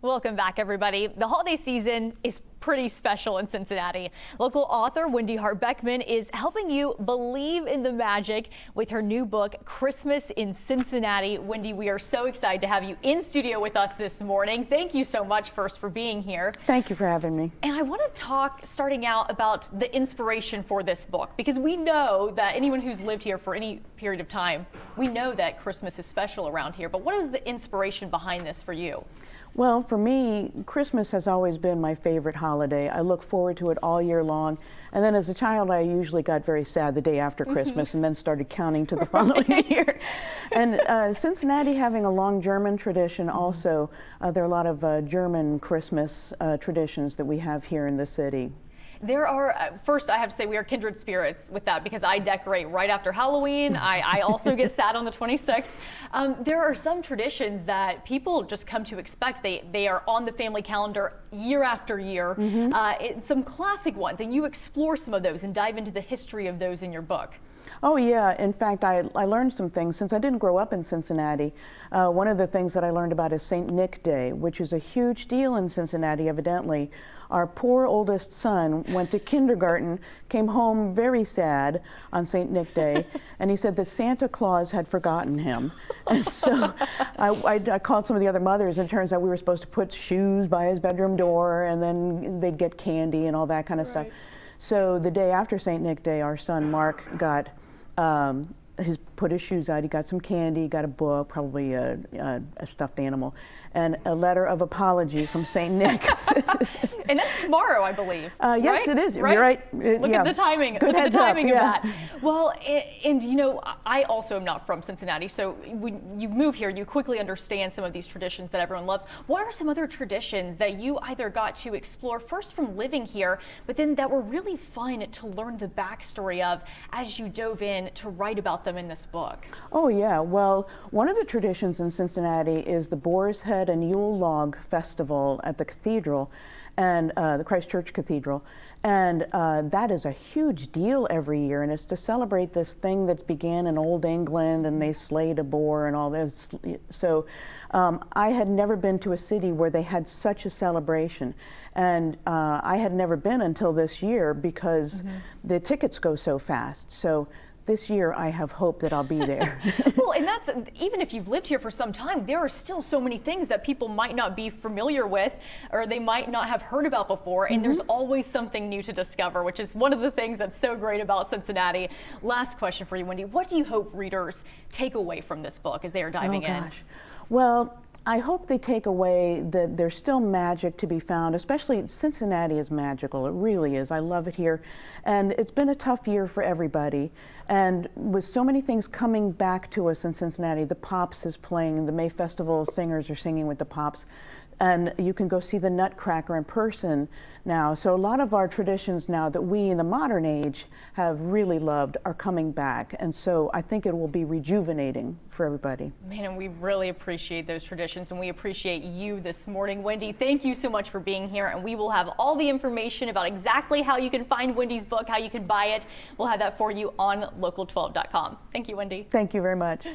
Welcome back, everybody. The holiday season is pretty special in Cincinnati. Local author Wendy Hart-Beckman is helping you believe in the magic with her new book, Christmas in Cincinnati. Wendy, we are so excited to have you in studio with us this morning. Thank you so much first for being here. Thank you for having me. And I want to talk, starting out, about the inspiration for this book, because we know that anyone who's lived here for any period of time, we know that Christmas is special around here. But what is the inspiration behind this for you? Well, for me, Christmas has always been my favorite holiday. I look forward to it all year long. And then as a child, I usually got very sad the day after Christmas and then started counting to the following year. And Cincinnati having a long German tradition also, there are a lot of German Christmas traditions that we have here in the city. There are, first I have to say we are kindred spirits with that, because I decorate right after Halloween. I also get sad on the 26th. There are some traditions that people just come to expect. They are on the family calendar year after year. Some classic ones, and you explore some of those and dive into the history of those in your book. Oh yeah, in fact I learned some things since I didn't grow up in Cincinnati. One of the things that I learned about is St. Nick Day, which is a huge deal in Cincinnati evidently. Our poor oldest son went to kindergarten, came home very sad on St. Nick Day, and he said that Santa Claus had forgotten him. And so I called some of the other mothers, and it turns out we were supposed to put shoes by his bedroom door, and then they'd get candy and all that kind of stuff. So the day after St. Nick Day, our son Mark got put his shoes out, he got some candy, got a book, probably a stuffed animal, and a letter of apology from St. Nick. And that's tomorrow, I believe. Yes, right? it is. Right? You're right. Look at the timing. Good Look at the timing of that. Well, and you know, I also am not from Cincinnati, so when you move here, you quickly understand some of these traditions that everyone loves. What are some other traditions that you either got to explore first from living here, but then that were really fun to learn the backstory of as you dove in to write about them in this book? Oh yeah, well, one of the traditions in Cincinnati is the Boar's Head and Yule Log Festival at the cathedral, and the Christ Church Cathedral, and that is a huge deal every year, and it's to celebrate this thing that began in Old England, and they slayed a boar and all this. So I had never been to a city where they had such a celebration, and I had never been until this year because the tickets go so fast. So this year, I have hope that I'll be there. Well, and that's, even if you've lived here for some time, there are still so many things that people might not be familiar with, or they might not have heard about before, and there's always something new to discover, which is one of the things that's so great about Cincinnati. Last question for you, Wendy. What do you hope readers take away from this book as they are diving in? Well, I hope they take away that there's still magic to be found, especially Cincinnati is magical. It really is. I love it here. And it's been a tough year for everybody. And with so many things coming back to us in Cincinnati, the Pops is playing, the May Festival singers are singing with the Pops. And you can go see the Nutcracker in person now. So a lot of our traditions now that we in the modern age have really loved are coming back. And so I think it will be rejuvenating for everybody. Man, and we really appreciate those traditions, and we appreciate you this morning. Wendy, thank you so much for being here, and we will have all the information about exactly how you can find Wendy's book, how you can buy it. We'll have that for you on local12.com. Thank you, Wendy. Thank you very much.